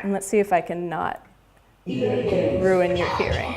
And let's see if I can not ruin your hearing.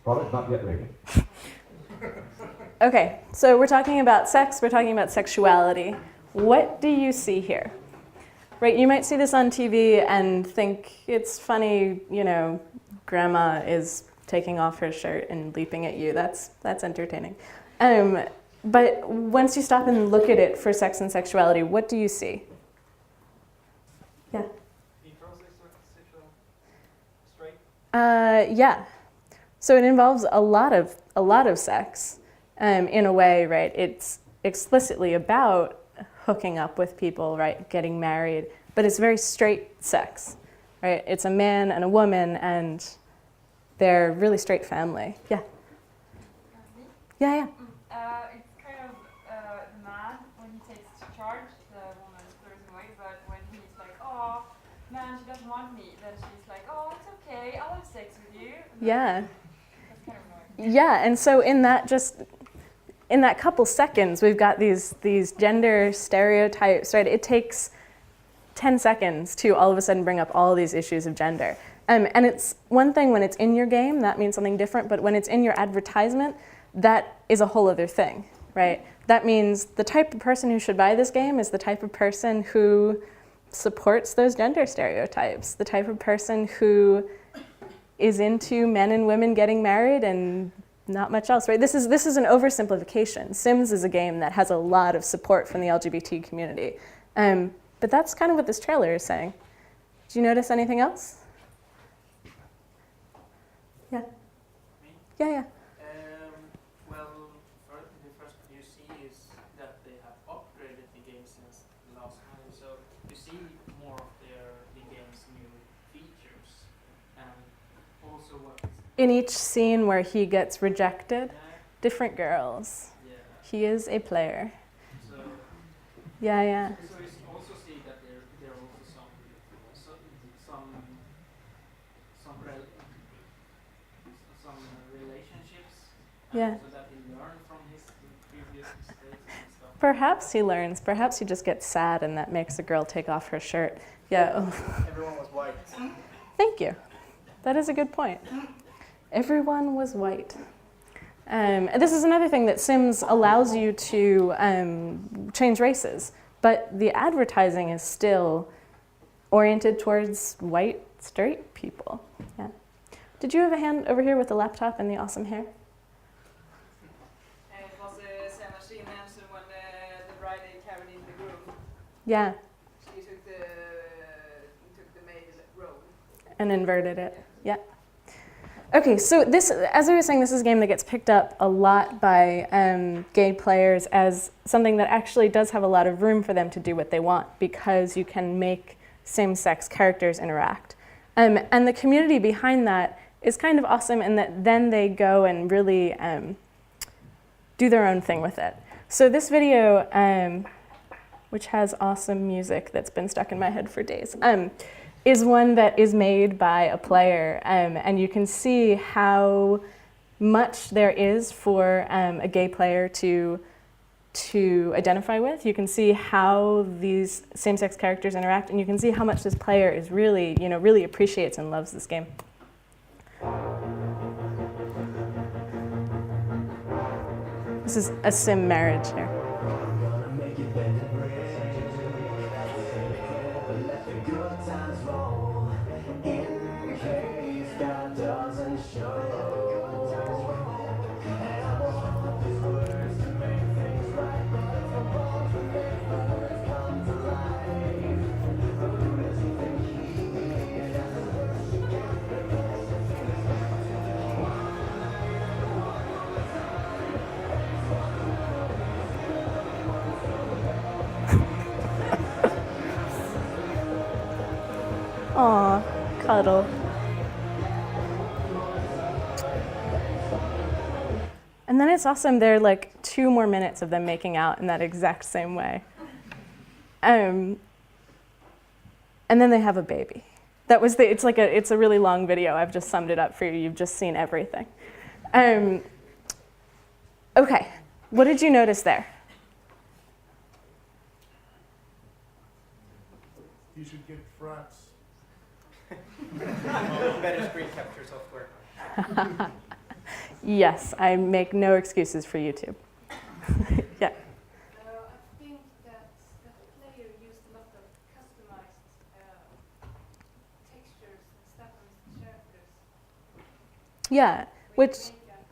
Product not yet ready. Okay, so we're talking about sex, we're talking about sexuality. What do you see here? Right, you might see this on TV and think it's funny, you know, grandma is taking off her shirt and leaping at you. That's entertaining. But once you stop and look at it for sex and sexuality, what do you see? Yeah. Heterosexual, straight. Yeah. So it involves a lot of sex, in a way, right? It's explicitly about hooking up with people, right? Getting married, but it's very straight sex, right? It's a man and a woman, and they're really straight family. Yeah. Yeah. It's kind of the man when he takes charge, the woman throws him away. But when he's like, "Oh, man, she doesn't want me," then she's like, "Oh, it's okay. I'll have sex with you." Yeah. That's kind of annoying. Yeah, and so in that couple seconds, we've got these gender stereotypes, right? It takes 10 seconds to all of a sudden bring up all these issues of gender. And it's one thing when it's in your game, that means something different, but when it's in your advertisement, that is a whole other thing, right? That means the type of person who should buy this game is the type of person who supports those gender stereotypes, the type of person who is into men and women getting married and not much else, right? This is an oversimplification. Sims is a game that has a lot of support from the LGBT community. But that's kind of what this trailer is saying. Do you notice anything else? Yeah. Me? Yeah. Well, the first you see is that they have upgraded the game since the last time. So you see more of the game's new features, and also what. In each scene where he gets rejected, Yeah, different girls. yeah. He is a player. So Yeah. so you also see that there are also some relationships. Yeah. So that he learned from his previous mistakes and stuff. Perhaps he learns. Perhaps he just gets sad and that makes a girl take off her shirt. Yeah. Everyone was white. Thank you. That is a good point. Everyone was white. And this is another thing that Sims allows you to change races, but the advertising is still oriented towards white, straight people. Yeah. Did you have a hand over here with the laptop and the awesome hair? It was the same as she mentioned when the bride carried in the groom. Yeah, She took the male role. and inverted it. Yeah. Okay, so this, as I was saying, this is a game that gets picked up a lot by gay players as something that actually does have a lot of room for them to do what they want because you can make same-sex characters interact. And the community behind that is kind of awesome in that then they go and really do their own thing with it. So this video, which has awesome music that's been stuck in my head for days, is one that is made by a player, and you can see how much there is for a gay player to identify with. You can see how these same-sex characters interact, and you can see how much this player is really, really appreciates and loves this game. This is a sim marriage here. Aw, cuddle. And then it's awesome, there are like 2 more minutes of them making out in that exact same way. And then they have a baby. That was it's a really long video. I've just summed it up for you. You've just seen everything. Okay, what did you notice there? You should get frats. Better screen capture software. Yes, I make no excuses for YouTube. Yeah. I think that the player used a lot of customized textures and stuff on his characters. Yeah, which, Makeup and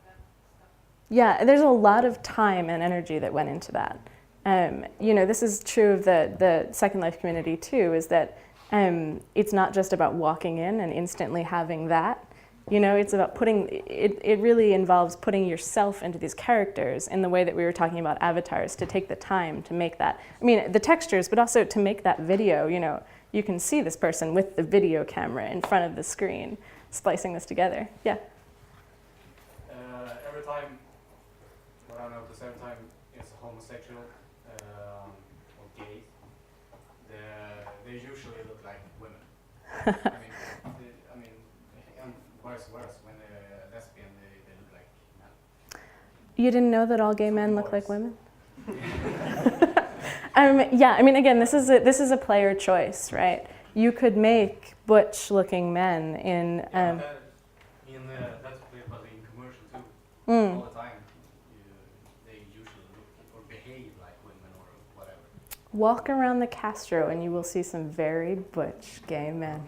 stuff. yeah, there's a lot of time and energy that went into that. This is true of the Second Life community too, is that it's not just about walking in and instantly having that. It's about it really involves putting yourself into these characters in the way that we were talking about avatars, to take the time to make that. I mean, the textures, but also to make that video, you can see this person with the video camera in front of the screen, splicing this together. Yeah. Every time, what I notice every time it's homosexual or gay, they usually look like women. And vice versa, when they're lesbian, they look like men. You didn't know that all gay men look like women? Yeah, I mean, again, this is a player choice, right? You could make butch-looking men in. That's but in commercial too. All the time, they usually look or behave like women or whatever. Walk around the Castro and you will see some very butch gay men.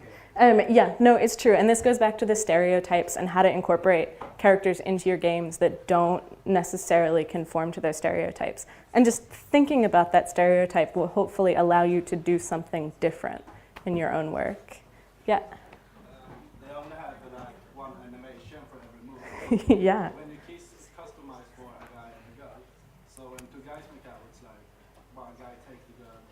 Yeah, no, it's true. And this goes back to the stereotypes and how to incorporate characters into your games that don't necessarily conform to those stereotypes. And just thinking about that stereotype will hopefully allow you to do something different in your own work. Yeah. They only have one animation for every movie. Yeah. When the kiss is customized for a guy and a girl, so when 2 guys make out, it's like one guy takes the girl's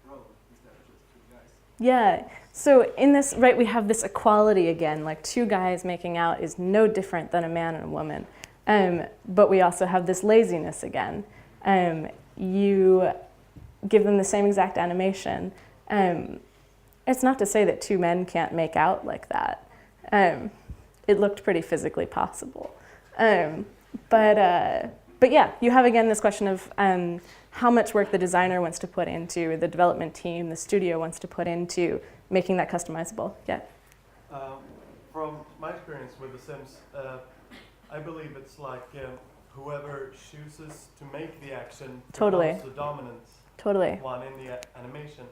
role instead of just 2 guys. Yeah. So in this, right, we have this equality again, like 2 guys making out is no different than a man and a woman. But we also have this laziness again. You give them the same exact animation. It's not to say that 2 men can't make out like that. It looked pretty physically possible. But yeah, you have again this question of how much work the designer wants to put into, the development team, the studio wants to put into making that customizable. Yeah. From my experience with The Sims, I believe it's like whoever chooses to make the action Totally. becomes the dominant Totally. one in the animation.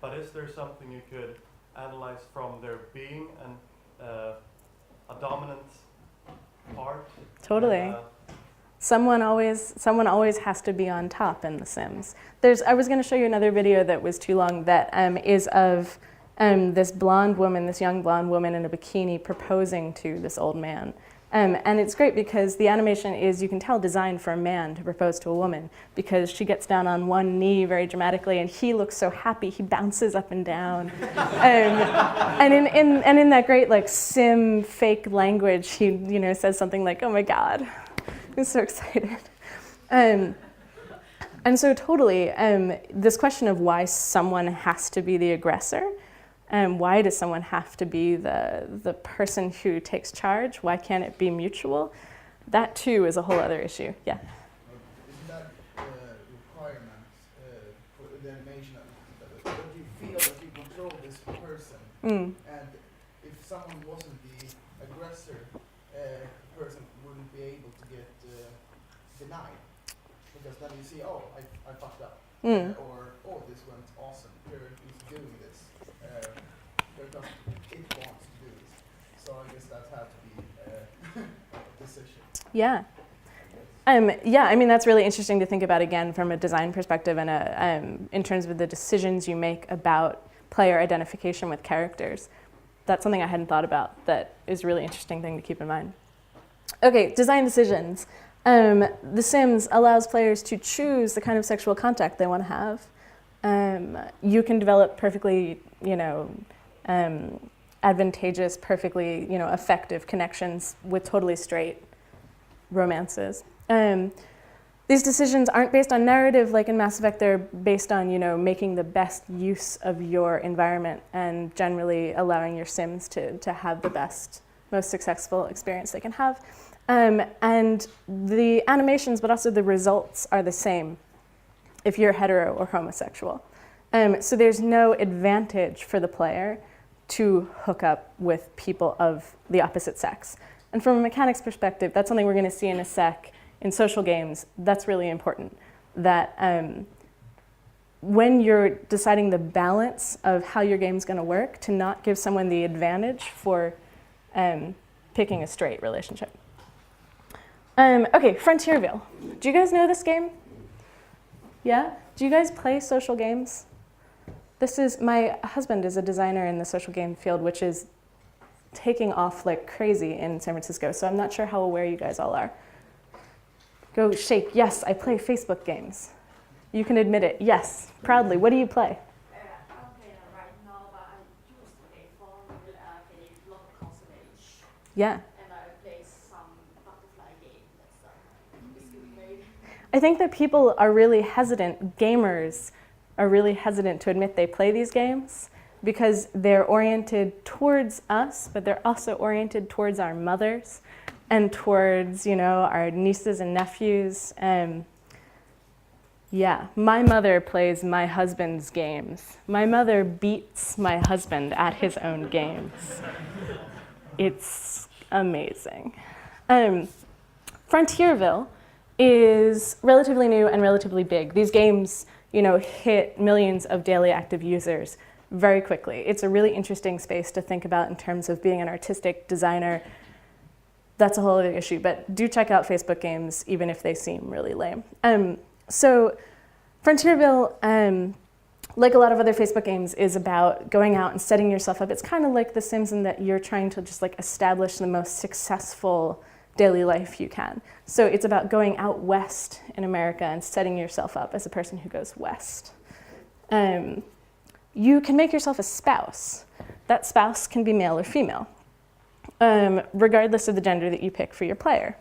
But is there something you could analyze from there being a dominant part? Totally. And, Someone always has to be on top in The Sims. I was going to show you another video that was too long that is of this young blonde woman in a bikini proposing to this old man. And it's great because the animation is, you can tell, designed for a man to propose to a woman, because she gets down on one knee very dramatically and he looks so happy, he bounces up and down. And in that great like sim fake language, he says something like, "Oh my God," he's so excited. And so totally, this question of why someone has to be the aggressor, why does someone have to be the person who takes charge? Why can't it be mutual? That too is a whole other issue. Yeah. Isn't that requirement for the animation that you feel that you control this person? And if someone wasn't the aggressor, the person wouldn't be able to get denied. Because then you see, oh, I fucked up. Or, oh, this went awesome. He's doing this. Because it wants to do this. So I guess that had to be a decision. Yeah. Yeah, I mean, that's really interesting to think about, again, from a design perspective and in terms of the decisions you make about player identification with characters. That's something I hadn't thought about that is a really interesting thing to keep in mind. Okay, design decisions. The Sims allows players to choose the kind of sexual contact they want to have. You can develop perfectly, advantageous, perfectly, effective connections with totally straight romances. These decisions aren't based on narrative like in Mass Effect. They're based on, making the best use of your environment and generally allowing your Sims to have the best, most successful experience they can have. And the animations, but also the results are the same if you're hetero or homosexual. So there's no advantage for the player to hook up with people of the opposite sex. And from a mechanics perspective, that's something we're going to see in a sec in social games. That's really important, that when you're deciding the balance of how your game's going to work, to not give someone the advantage for picking a straight relationship. Okay, FrontierVille. Do you guys know this game? Yeah? Do you guys play social games? My husband is a designer in the social game field, which is taking off like crazy in San Francisco, so I'm not sure how aware you guys all are. Go shake. Yes, I play Facebook games. You can admit it. Yes, proudly. What do you play? I'm playing it right now, but I used to play FrontierVille, a lot of console age. Yeah. And I play some butterfly game that's made. I think that people are really hesitant, gamers are really hesitant to admit they play these games because they're oriented towards us, but they're also oriented towards our mothers and towards, our nieces and nephews. Yeah, my mother plays my husband's games. My mother beats my husband at his own games. It's amazing. FrontierVille is relatively new and relatively big. These games, hit millions of daily active users very quickly. It's a really interesting space to think about in terms of being an artistic designer. That's a whole other issue, but do check out Facebook games, even if they seem really lame. So FrontierVille, like a lot of other Facebook games, is about going out and setting yourself up. It's kind of like The Sims in that you're trying to just establish the most successful daily life you can. So it's about going out west in America and setting yourself up as a person who goes west. You can make yourself a spouse. That spouse can be male or female, regardless of the gender that you pick for your player.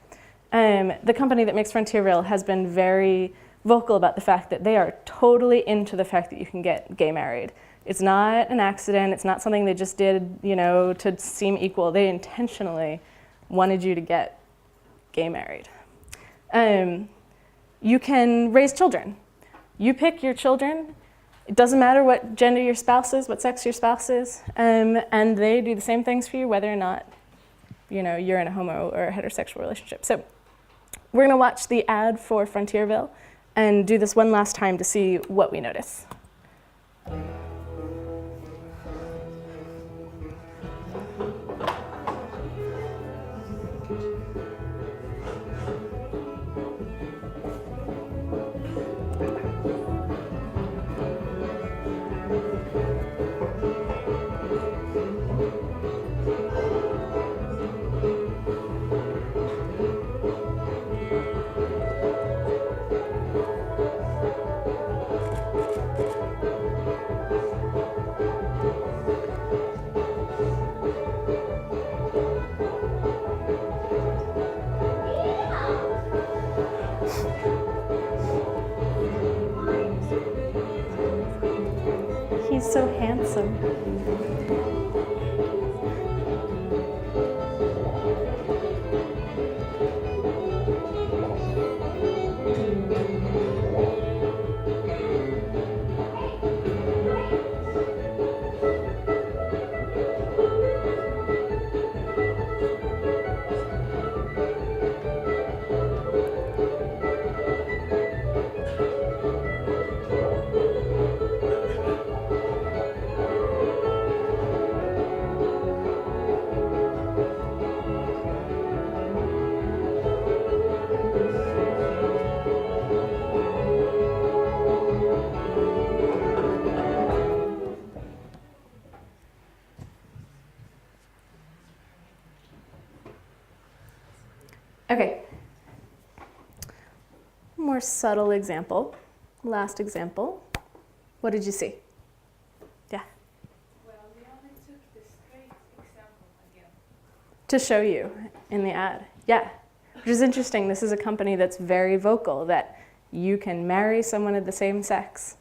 The company that makes FrontierVille has been very vocal about the fact that they are totally into the fact that you can get gay married. It's not an accident. It's not something they just did, to seem equal. They intentionally wanted you to get gay married. You can raise children. You pick your children. It doesn't matter what gender your spouse is, what sex your spouse is, and they do the same things for you whether or not you're in a homo or a heterosexual relationship. So we're gonna watch the ad for FrontierVille and do this one last time to see what we notice. so handsome. Okay. More subtle example. Last example. What did you see? Yeah. Well, we only took the straight example again. To show you in the ad. Yeah. Which is interesting. This is a company that's very vocal that you can marry someone of the same sex.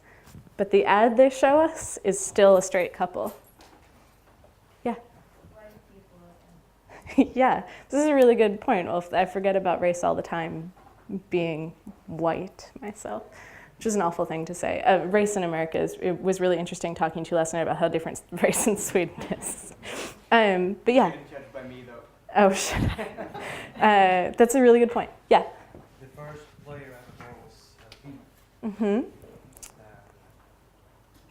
But the ad they show us is still a straight couple. Yeah. Yeah, this is a really good point. Well, I forget about race all the time, being white myself, which is an awful thing to say. Race in America it was really interesting talking to you last night about how different race in Sweden is. But yeah. Judged by me though. Oh, shit. That's a really good point. Yeah. The first player I saw was female. Mm-hmm.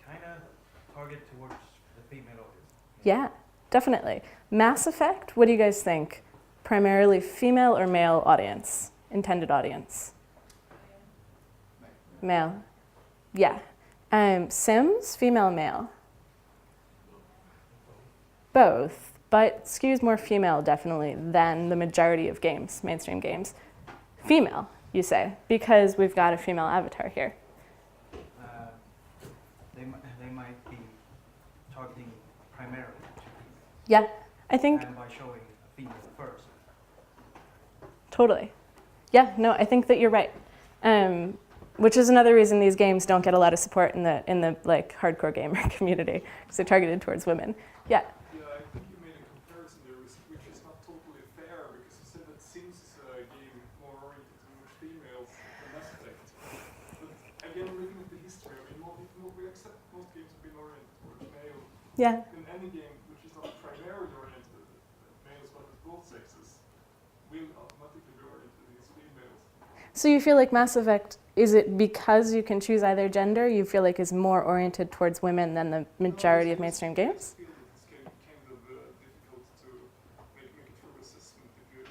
Kind of target towards the female audience. Yeah, definitely. Mass Effect, what do you guys think? Primarily female or male audience, intended audience? Male. Yeah. Sims, female, male? Both, but skews more female definitely than the majority of games, mainstream games. Female, you say, because we've got a female avatar here. They might be targeting primarily to female. Yeah, I think. And by showing a female first. Totally. Yeah, no, I think that you're right. Which is another reason these games don't get a lot of support in the like hardcore gamer community, because they're targeted towards women. Yeah. Yeah, I think you made a comparison there, which is not totally fair, because you said that Sims is a game more oriented towards females than Mass Effect. But again, looking at the history, I mean, we accept most games have been oriented towards male. Yeah. In any game which is not primarily oriented at males but at both sexes, will automatically be oriented against females. So you feel like Mass Effect, is it because you can choose either gender, you feel like is more oriented towards women than the majority of mainstream games? I feel that it's kind of difficult to make a true assessment if you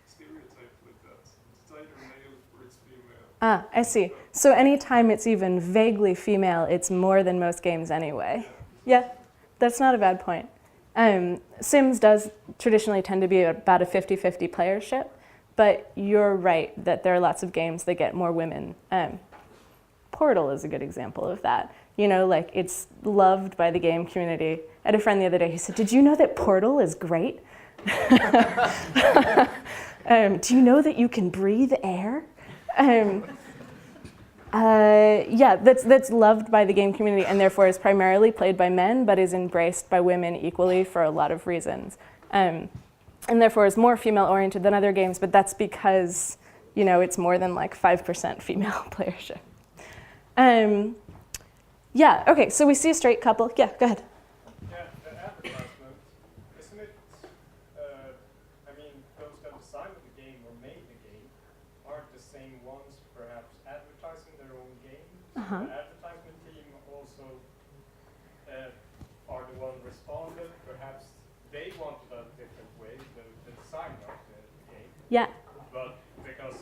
stereotype like that. It's either male or it's female. Ah, I see. So anytime it's even vaguely female, it's more than most games anyway. Yeah, that's not a bad point. Sims does traditionally tend to be about a 50-50 playership, but you're right that there are lots of games that get more women. Portal is a good example of that. You know, like it's loved by the game community. I had a friend the other day, he said, "Did you know that Portal is great? Do you know that you can breathe air?" Yeah, that's loved by the game community and therefore is primarily played by men, but is embraced by women equally for a lot of reasons. And therefore is more female-oriented than other games, but that's because, you know, it's more than like 5% female playership. Yeah, okay, so we see a straight couple. Yeah, go ahead. Yeah, the advertisement, isn't it, I mean, those that designed the game or made the game aren't the same ones perhaps advertising their own game. Uh-huh. The advertisement team also are the one responded, perhaps they wanted a different way, the designer of the game. Yeah. But because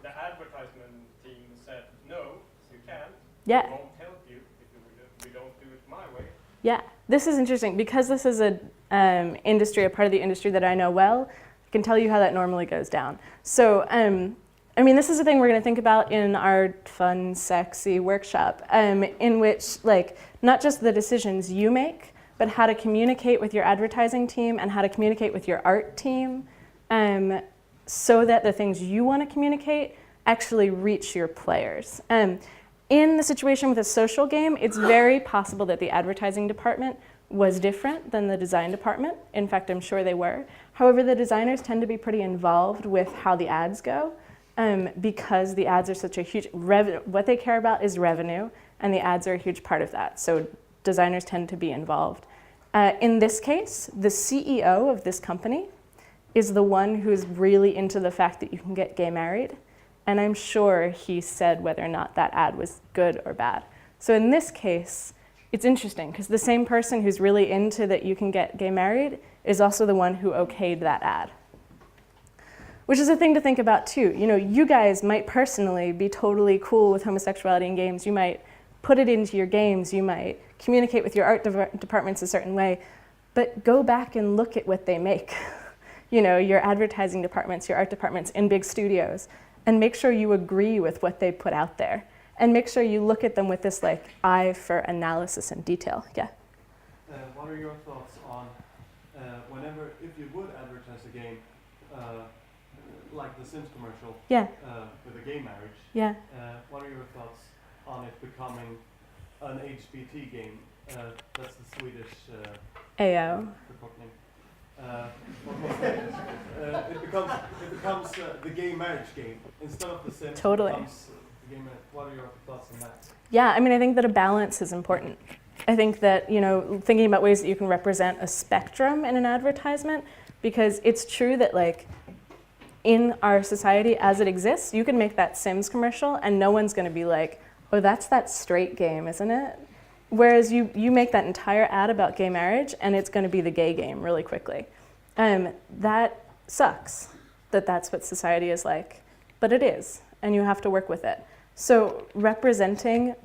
the advertisement team said, no, you can't, Yeah. we won't help you if we don't do it my way. Yeah, this is interesting because this is a part of the industry that I know well. I can tell you how that normally goes down. So, I mean, this is a thing we're going to think about in our fun, sexy workshop, in which, like, not just the decisions you make, but how to communicate with your advertising team and how to communicate with your art team, so that the things you want to communicate actually reach your players. In the situation with a social game, it's very possible that the advertising department was different than the design department. In fact, I'm sure they were. However, the designers tend to be pretty involved with how the ads go because the ads are such a huge, what they care about is revenue, and the ads are a huge part of that. So designers tend to be involved. In this case, the CEO of this company is the one who's really into the fact that you can get gay married. And I'm sure he said whether or not that ad was good or bad. So in this case, it's interesting because the same person who's really into that you can get gay married is also the one who okayed that ad. Which is a thing to think about too. You know, you guys might personally be totally cool with homosexuality in games. You might put it into your games. You might communicate with your art departments a certain way. But go back and look at what they make. You know, your advertising departments, your art departments in big studios. And make sure you agree with what they put out there. And make sure you look at them with this like eye for analysis and detail. Yeah? What are your thoughts on whenever, if you would advertise a game, like the Sims commercial, yeah. With a gay marriage, yeah. What are your thoughts on it becoming an HBT game? That's the Swedish AO. It becomes the gay marriage game instead of the Sims. Totally. It becomes the gay marriage. What are your thoughts on that? Yeah, I mean, I think that a balance is important. I think that, you know, thinking about ways that you can represent a spectrum in an advertisement, because it's true that like in our society as it exists, you can make that Sims commercial and no one's going to be like, oh, that's that straight game, isn't it? Whereas you make that entire ad about gay marriage and it's going to be the gay game really quickly. That sucks that that's what society is like, but it is, and you have to work with it. So representing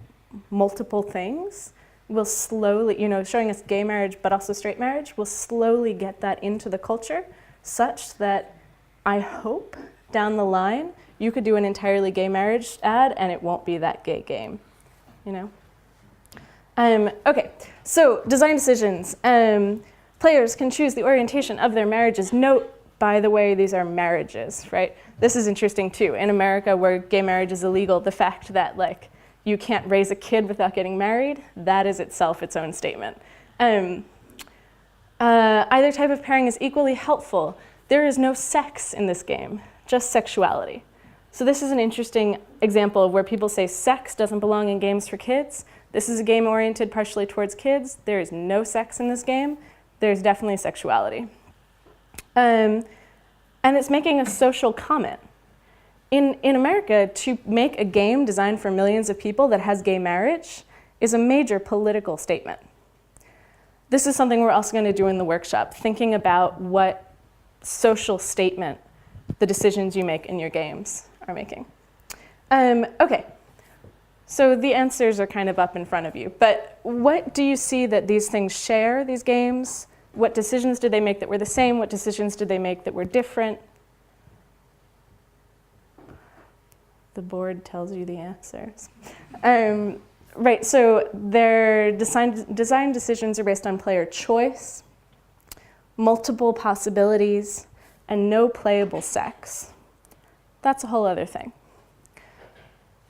multiple things will slowly, you know, showing us gay marriage but also straight marriage will slowly get that into the culture such that I hope down the line you could do an entirely gay marriage ad and it won't be that gay game, you know? Okay, so design decisions. Players can choose the orientation of their marriages. Note, by the way, these are marriages, right? This is interesting too. In America, where gay marriage is illegal, the fact that like you can't raise a kid without getting married, that is itself its own statement. Either type of pairing is equally helpful. There is no sex in this game, just sexuality. So this is an interesting example of where people say sex doesn't belong in games for kids. This is a game oriented partially towards kids. There is no sex in this game. There's definitely sexuality. And it's making a social comment. In America, to make a game designed for millions of people that has gay marriage is a major political statement. This is something we're also going to do in the workshop, thinking about what social statement the decisions you make in your games are making. Okay. So the answers are kind of up in front of you, but what do you see that these things share, these games? What decisions did they make that were the same? What decisions did they make that were different? The board tells you the answers. Right, so their design decisions are based on player choice, multiple possibilities, and no playable sex. That's a whole other thing.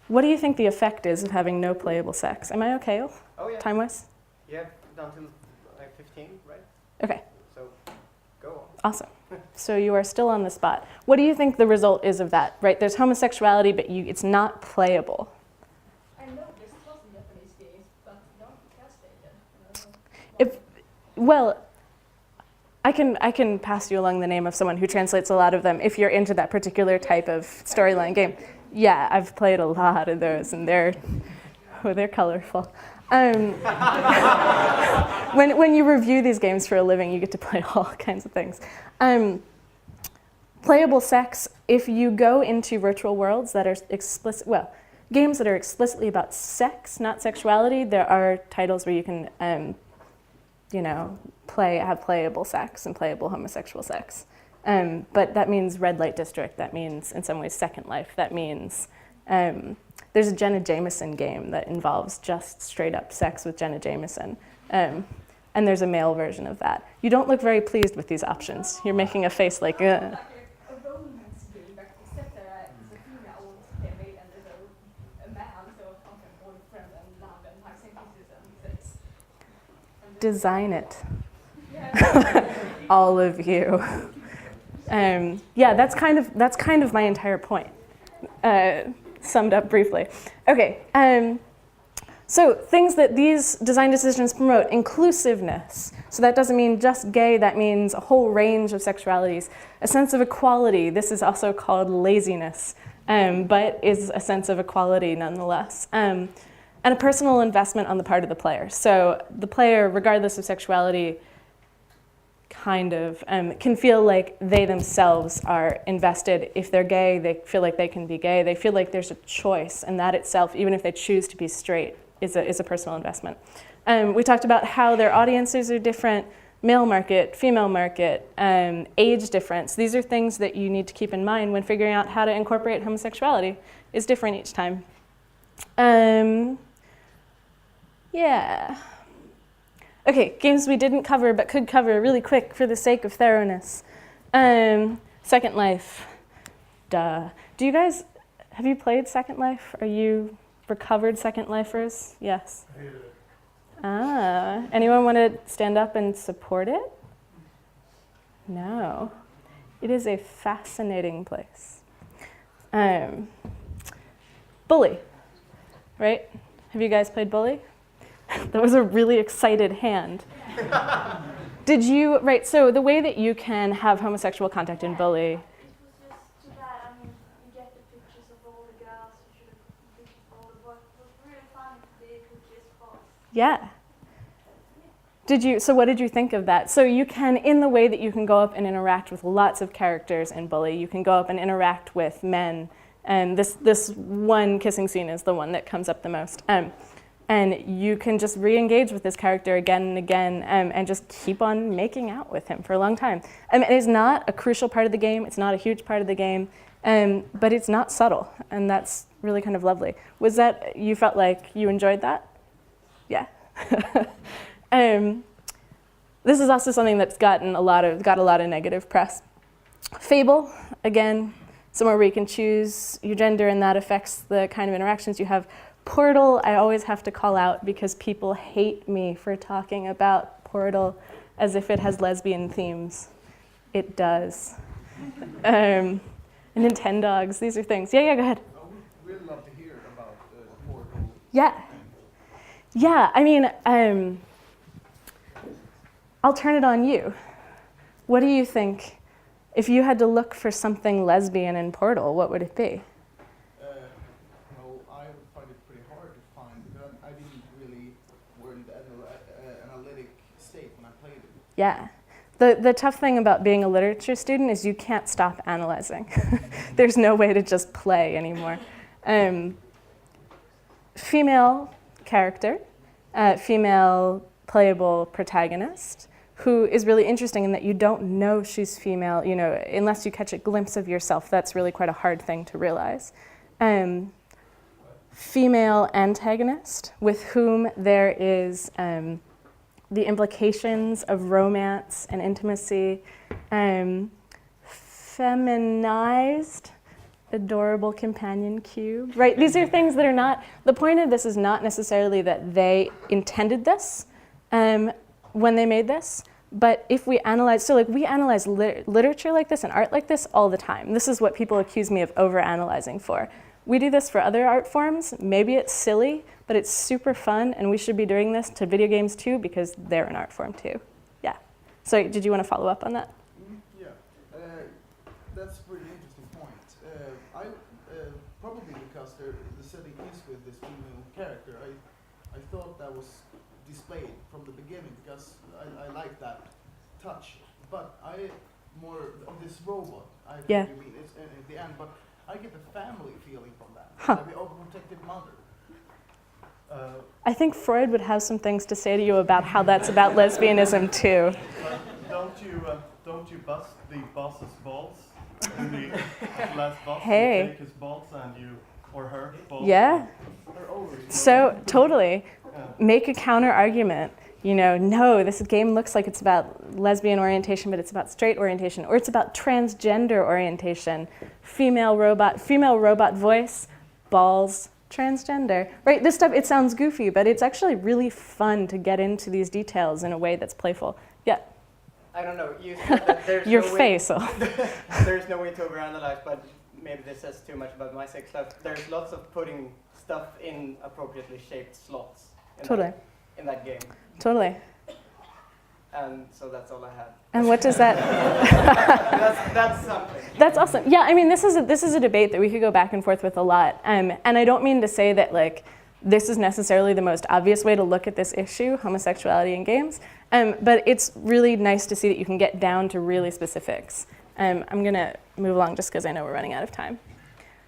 What do you think the effect is of having no playable sex? Am I okay, Oh, yeah. time-wise? Yeah, down to like 15, right? Okay. So, go on. Awesome. So you are still on the spot. What do you think the result is of that? Right, there's homosexuality, but it's not playable. I know this was in Japanese games, but not translated. Well, I can pass you along the name of someone who translates a lot of them if you're into that particular type of storyline game. Yeah, I've played a lot of those, and they're colorful. When you review these games for a living, you get to play all kinds of things. Playable sex, if you go into virtual worlds that are explicit, well, games that are explicitly about sex, not sexuality, there are titles where you can, have playable sex and playable homosexual sex. But that means Red Light District, that means, in some ways, Second Life, that means there's a Jenna Jameson game that involves just straight up sex with Jenna Jameson. And there's a male version of that. You don't look very pleased with these options. You're making a face like, A romance game, but except there is a female and there's a man, so design it. All of you. Yeah, that's kind of my entire point, summed up briefly. Okay, so things that these design decisions promote: inclusiveness. So that doesn't mean just gay, that means a whole range of sexualities. A sense of equality. This is also called laziness, but is a sense of equality nonetheless. And a personal investment on the part of the player. So the player, regardless of sexuality, kind of can feel like they themselves are invested. If they're gay, they feel like they can be gay. They feel like there's a choice, and that itself, even if they choose to be straight, is a personal investment. We talked about how their audiences are different, male market, female market, age difference. These are things that you need to keep in mind when figuring out how to incorporate homosexuality. It's different each time. Yeah. Okay, games we didn't cover but could cover really quick for the sake of thoroughness. Second Life. Duh. Do you guys, have you played Second Life? Are you recovered Second Lifers? Yes. Anyone want to stand up and support it? No. It is a fascinating place. Bully, right? Have you guys played Bully? That was a really excited hand. Did you, right, so the way that you can have homosexual contact in Bully. It was just too bad. I mean, you get the pictures of all the girls, you should have pictures of all the boys. It was really fun to be pictures for. Yeah. So what did you think of that? So you can, in the way that you can go up and interact with lots of characters in Bully, you can go up and interact with men. And this one kissing scene is the one that comes up the most. And you can just re-engage with this character again and again and just keep on making out with him for a long time. It is not a crucial part of the game. It's not a huge part of the game, but it's not subtle. And that's really kind of lovely. Was that, you felt like you enjoyed that? Yeah. This is also something that's got a lot of negative press. Fable, again, somewhere where you can choose your gender and that affects the kind of interactions you have. Portal, I always have to call out because people hate me for talking about Portal as if it has lesbian themes. It does. Nintendogs, these are things. Yeah, go ahead. We'd really love to hear about Portal. Yeah. Yeah, I mean, I'll turn it on you. What do you think? If you had to look for something lesbian in Portal, what would it be? I would find it pretty hard to find, because I didn't really were in the analytic state when I played it. Yeah. The tough thing about being a literature student is you can't stop analyzing. There's no way to just play anymore. Female character, female playable protagonist, who is really interesting in that you don't know she's female, unless you catch a glimpse of yourself. That's really quite a hard thing to realize. Female antagonist with whom there is the implications of romance and intimacy. Feminized, adorable companion cube, right? These are things that are not, the point of this is not necessarily that they intended this when they made this, but if we analyze, so like we analyze literature like this and art like this all the time. This is what people accuse me of overanalyzing for. We do this for other art forms. Maybe it's silly, but it's super fun, and we should be doing this to video games too because they're an art form too. Yeah. So did you want to follow up on that? Yeah, that's a pretty interesting point. Probably because the setting is with this female character, I thought that was displayed from the beginning because I like that touch. But more of this robot, I think you mean it's at the end, but I get the family feeling from that. Like the overprotective mother. I think Freud would have some things to say to you about how that's about lesbianism too. Don't you bust the boss's balls? The last boss, Hey. you take his balls and you, or her balls. Yeah. So totally. Make a counter argument. No, this game looks like it's about lesbian orientation, but it's about straight orientation, or it's about transgender orientation. Female robot voice, balls, transgender, right? This stuff, it sounds goofy, but it's actually really fun to get into these details in a way that's playful. Yeah. I don't know. You said that there's Your no face. Way, there's no way to overanalyze, but maybe this says too much about my sex life. There's lots of putting stuff in appropriately shaped slots in that game. Totally. And so that's all I had. And what does that? that's something. That's awesome. Yeah, I mean, this is a debate that we could go back and forth with a lot. And I don't mean to say that like this is necessarily the most obvious way to look at this issue, homosexuality in games. But it's really nice to see that you can get down to really specifics. I'm gonna move along just because I know we're running out of time.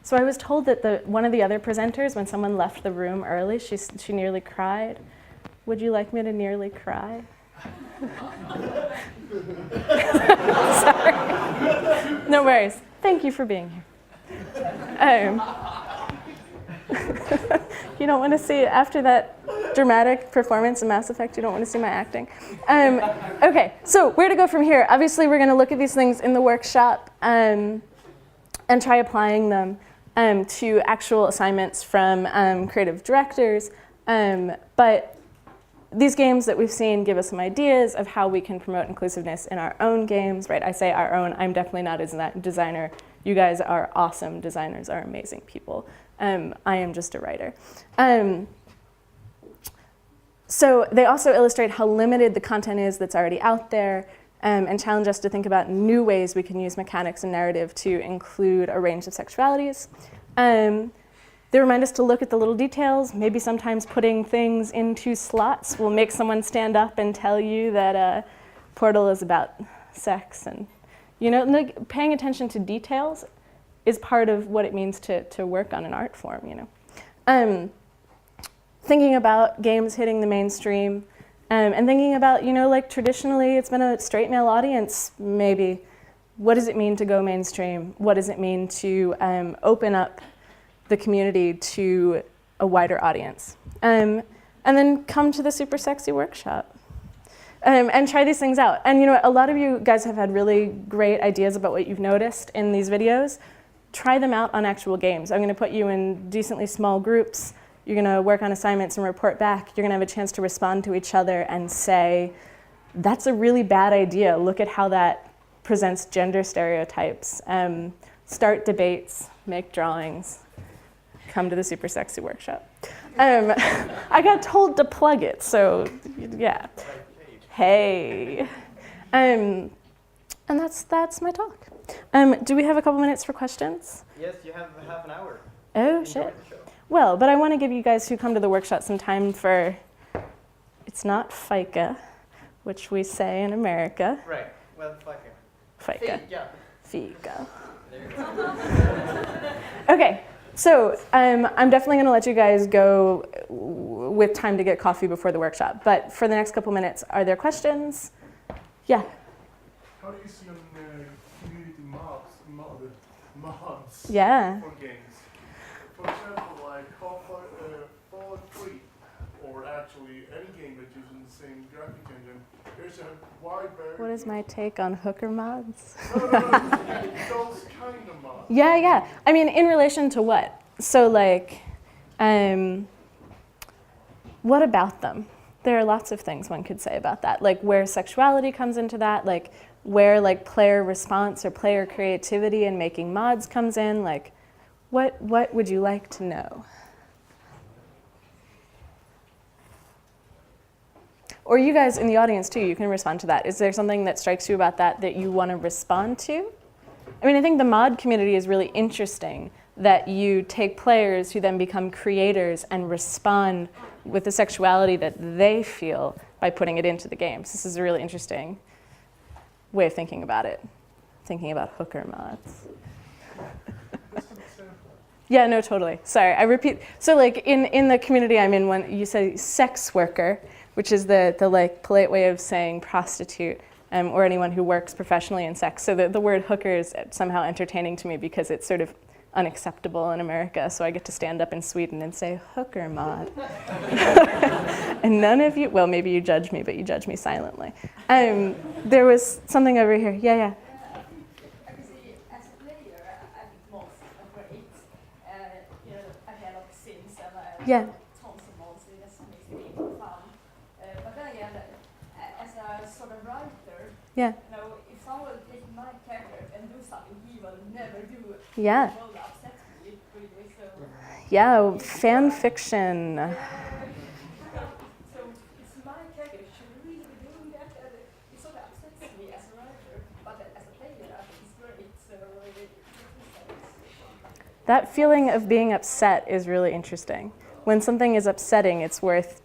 So I was told that one of the other presenters, when someone left the room early, she nearly cried. Would you like me to nearly cry? Sorry. No worries. Thank you for being here. You don't want to see, after that dramatic performance in Mass Effect, you don't want to see my acting. Okay, so where to go from here? Obviously, we're going to look at these things in the workshop and try applying them to actual assignments from creative directors. But these games that we've seen give us some ideas of how we can promote inclusiveness in our own games, right? I say our own. I'm definitely not a designer. You guys are awesome. Designers are amazing people. I am just a writer. So they also illustrate how limited the content is that's already out there and challenge us to think about new ways we can use mechanics and narrative to include a range of sexualities. They remind us to look at the little details. Maybe sometimes putting things into slots will make someone stand up and tell you that Portal is about sex. And like paying attention to details is part of what it means to work on an art form. Thinking about games hitting the mainstream and thinking about, like traditionally it's been a straight male audience, maybe. What does it mean to go mainstream? What does it mean to open up the community to a wider audience? And then come to the Super Sexy workshop and try these things out. And a lot of you guys have had really great ideas about what you've noticed in these videos. Try them out on actual games. I'm gonna put you in decently small groups. You're gonna work on assignments and report back. You're gonna have a chance to respond to each other and say, that's a really bad idea. Look at how that presents gender stereotypes. Start debates, make drawings. Come to the Super Sexy workshop. I got told to plug it, so yeah. Hey. And that's my talk. Do we have a couple minutes for questions? Yes, you have half an hour. Oh, shit. Well, but I want to give you guys who come to the workshop some time for, it's not FICA, which we say in America. Right, well, FICA. FICA. FICA. There you go. Okay. So I'm definitely going to let you guys go with time to get coffee before the workshop. But for the next couple minutes, are there questions? Yeah. How do you see on community mods yeah. for games? For example, like Fallout 3, or actually any game that's using the same graphic engine, there's a wide variety. What is my take on hooker mods? No, those kind of mods. Yeah. I mean, in relation to what? So like, what about them? There are lots of things one could say about that, like where sexuality comes into that, like where like player response or player creativity in making mods comes in, like what would you like to know? Or you guys in the audience too, you can respond to that. Is there something that strikes you about that you want to respond to? I mean, I think the mod community is really interesting, that you take players who then become creators and respond with the sexuality that they feel by putting it into the games. This is a really interesting way of thinking about it, thinking about hooker mods. Yeah, no, totally. Sorry, I repeat. So like in the community I'm in, when you say sex worker, which is the like polite way of saying prostitute, or anyone who works professionally in sex. So the word hooker is somehow entertaining to me because it's sort of unacceptable in America. So I get to stand up in Sweden and say hooker mod. And none of you, well, maybe you judge me, but you judge me silently. There was something over here. Yeah. As a player, I'm most great. I have scenes Yeah. tons of mods, it just makes the game more fun. But then again, as a sort of writer, Yeah. you know, if someone will take my character and do something he will never do, Yeah. it will upset me really. So Yeah, fan fiction. so it's my character should really be doing that, and it sort of upsets me as a writer, but as a player, I think it's great. So That feeling of being upset is really interesting. When something is upsetting, it's worth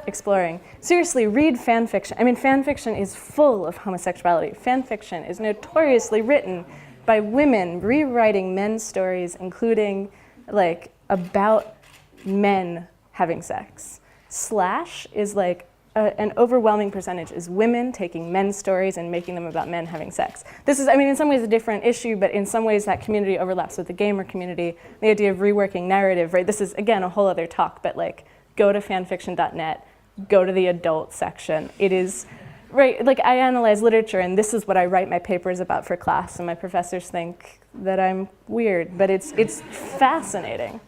exploring. Seriously, read fan fiction. I mean, fan fiction is full of homosexuality. Fan fiction is notoriously written by women rewriting men's stories, including like about men having sex. Slash is like an overwhelming percentage is women taking men's stories and making them about men having sex. This is, I mean, in some ways a different issue, but in some ways that community overlaps with the gamer community. The idea of reworking narrative, right? This is, again, a whole other talk, but like, go to fanfiction.net, go to the adult section. It is, right, like I analyze literature and this is what I write my papers about for class, and my professors think that I'm weird, but it's fascinating.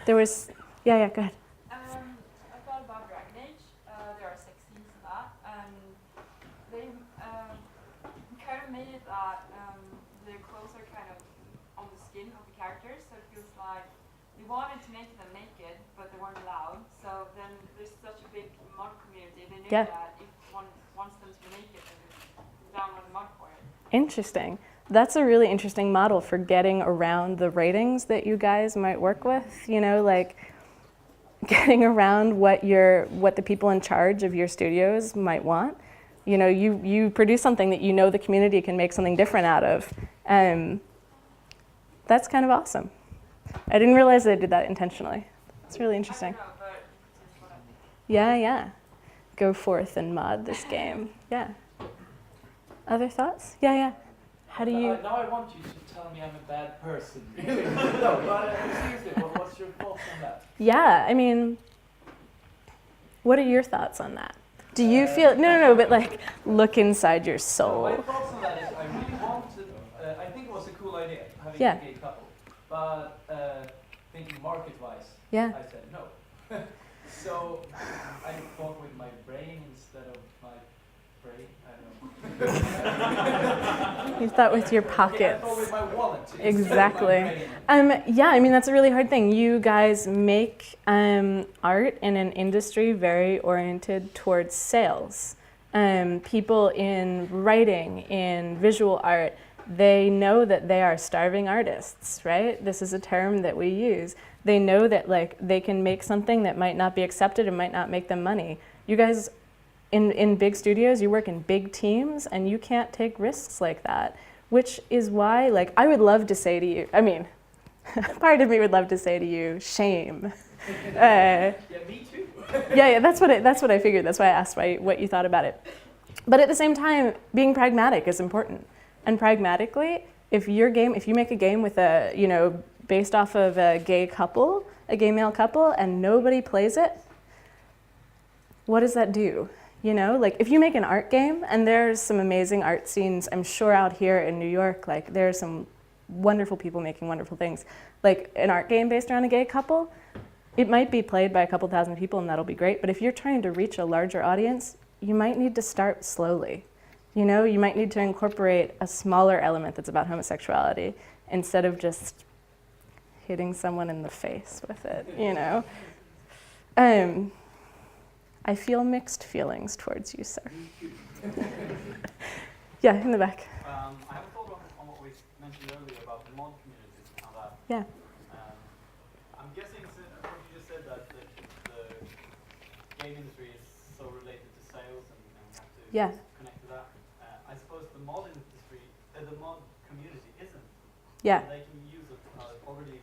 There was, yeah, go ahead. I thought about Dragon Age. There are 6 seasons in that, and they kind of made it that the clothes are kind of on the skin of the characters, so it feels like they wanted to make them naked, but they weren't allowed. So then there's such a big mod community. They knew that if one wants them to be naked, they would download a mod for it. Interesting. That's a really interesting model for getting around the ratings that you guys might work with, you know, like getting around what the people in charge of your studios might want. You know, you produce something that you know the community can make something different out of. That's kind of awesome. I didn't realize they did that intentionally. It's really interesting. I don't know, but it's what I think. Yeah. Go forth and mod this game. Yeah. Other thoughts? Yeah. How do you... Now I want you to tell me I'm a bad person. Really? No, but seriously, what's your thoughts on that? Yeah, I mean, what are your thoughts on that? Do you feel... No, but like, look inside your soul. My thoughts on that is I really wanted... I think it was a cool idea, having Yeah. a gay couple. But thinking market-wise, Yeah. I said no. So I thought with my brain instead of my brain. I don't know. You thought with your Okay, I pockets. thought with my wallet. instead of my Exactly. brain. Yeah, I mean, that's a really hard thing. You guys make art in an industry very oriented towards sales. People in writing, in visual art, they know that they are starving artists, right? This is a term that we use. They know that like they can make something that might not be accepted and might not make them money. You guys in big studios, you work in big teams and you can't take risks like that, which is why like I would love to say to you, I mean, part of me would love to say to you, shame. Yeah, me too. Yeah, that's what I figured. That's why I asked what you thought about it. But at the same time, being pragmatic is important. And pragmatically, if you make a game with based off of a gay male couple, and nobody plays it, what does that do? You know, like if you make an art game, and there's some amazing art scenes, I'm sure out here in New York, like there's some wonderful people making wonderful things. Like an art game based around a gay couple, it might be played by a couple thousand people and that'll be great, but if you're trying to reach a larger audience, you might need to start slowly. You know, you might need to incorporate a smaller element that's about homosexuality instead of just hitting someone in the face with it, you know? I feel mixed feelings towards you, sir. Yeah, in the back. I have a thought on what we mentioned earlier about the mod communities and how that... Yeah. I'm guessing what you just said, that the game industry is so related to sales and we have to connect to that. I suppose the mod industry, the mod community isn't. Yeah. So they can use already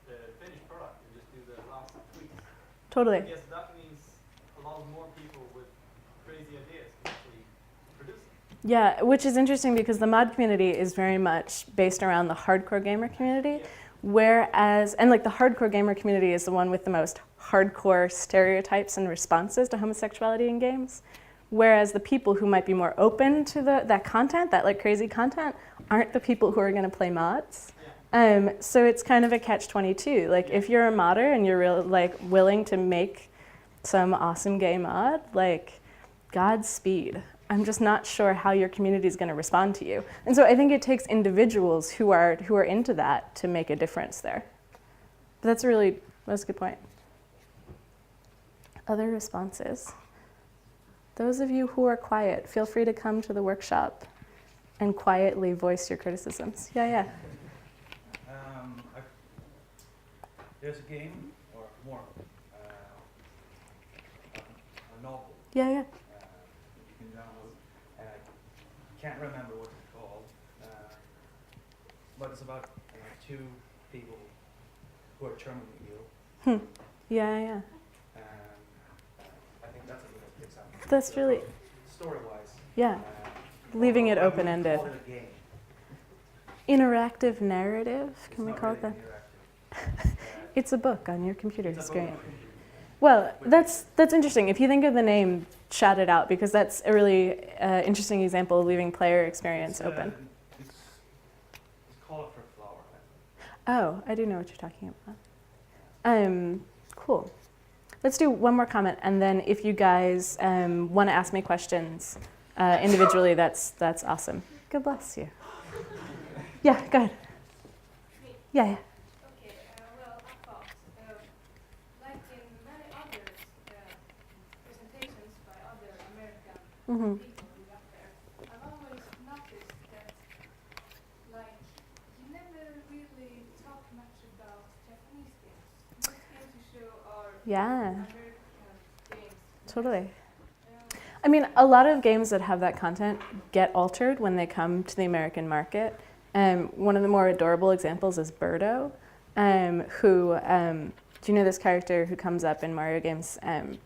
the finished product and just do the last tweaks. Totally. I guess that means a lot more people with crazy ideas can actually produce it. Yeah, which is interesting because the mod community is very much based around the hardcore gamer community, whereas, and like the hardcore gamer community is the one with the most hardcore stereotypes and responses to homosexuality in games. Whereas the people who might be more open to that content, that like crazy content, aren't the people who are going to play mods. So it's kind of a catch-22. Like, if you're a modder and you're willing to make some awesome gay mod, like, Godspeed. I'm just not sure how your community is going to respond to you. And so I think it takes individuals who are into that to make a difference there. But that's a good point. Other responses? Those of you who are quiet, feel free to come to the workshop and quietly voice your criticisms. Yeah. There's a game, or more, a novel. Yeah. You can download. I can't remember what it's called, but it's about two people who are terminally ill. Yeah. I think that's a good example. That's really story-wise. Yeah, leaving it open-ended. Interactive narrative, can we call it that? It's a book on your computer screen. Well, that's interesting. If you think of the name, shout it out, because that's a really interesting example of leaving player experience open. It's called for flower. Oh, I do know what you're talking about. Cool. Let's do one more comment, and then if you guys want to ask me questions individually, that's awesome. God bless you. Yeah, go ahead. Yeah. Okay, well, I thought, like in many other presentations by other American people who got there, I've always noticed that, like, you never really talk much about Japanese games. Most games you show are American games. Totally. I mean, a lot of games that have that content get altered when they come to the American market. One of the more adorable examples is Birdo, who, do you know this character who comes up in Mario games, like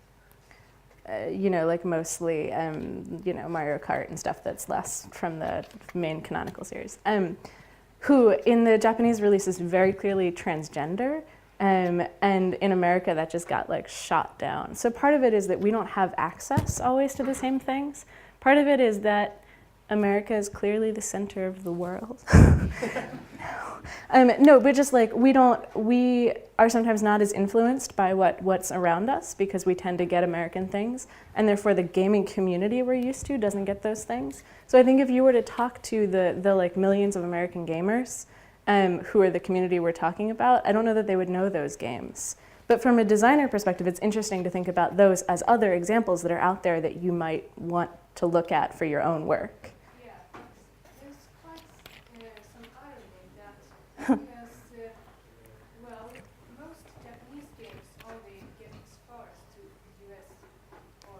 mostly, Mario Kart and stuff that's less from the main canonical series, who in the Japanese release is very clearly transgender, and in America that just got shot down. So part of it is that we don't have access always to the same things. Part of it is that America is clearly the center of the world. No, but just we are sometimes not as influenced by what's around us because we tend to get American things, and therefore the gaming community we're used to doesn't get those things. So I think if you were to talk to the millions of American gamers who are the community we're talking about, I don't know that they would know those games. But from a designer perspective, it's interesting to think about those as other examples that are out there that you might want to look at for your own work. Yeah, there's quite some irony in that, because, most Japanese games only get exported to the US, or,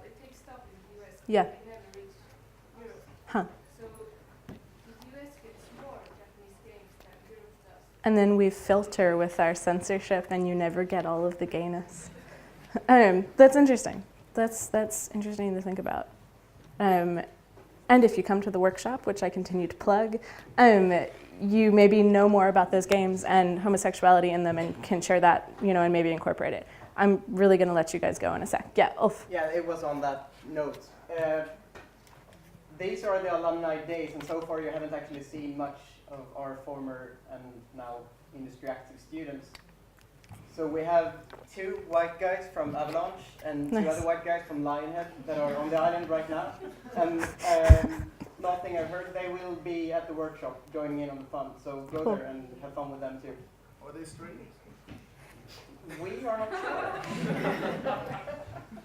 it takes stop in the US, Yeah. they never reach Europe. Huh. So the US gets more Japanese games than Europe does. And then we filter with our censorship, and you never get all of the gayness. That's interesting. That's interesting to think about. And if you come to the workshop, which I continue to plug, you maybe know more about those games and homosexuality in them and can share that, and maybe incorporate it. I'm really going to let you guys go in a sec. Yeah, Ulf. Yeah, it was on that note. These are the alumni days, and so far you haven't actually seen much of our former and now industry active students. So we have 2 white guys from Avalanche and 2 other white guys from Lionhead that are on the island right now. And last thing I heard, they will be at the workshop joining in on the fun. So go there and have fun with them too. Are they streaming? We are not sure.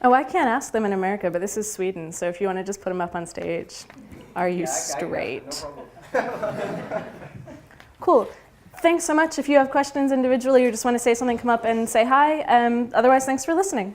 Oh, I can't ask them in America, but this is Sweden, so if you want to just put them up on stage, are you straight? No problem. Cool. Thanks so much. If you have questions individually or just want to say something, come up and say hi. Otherwise, thanks for listening.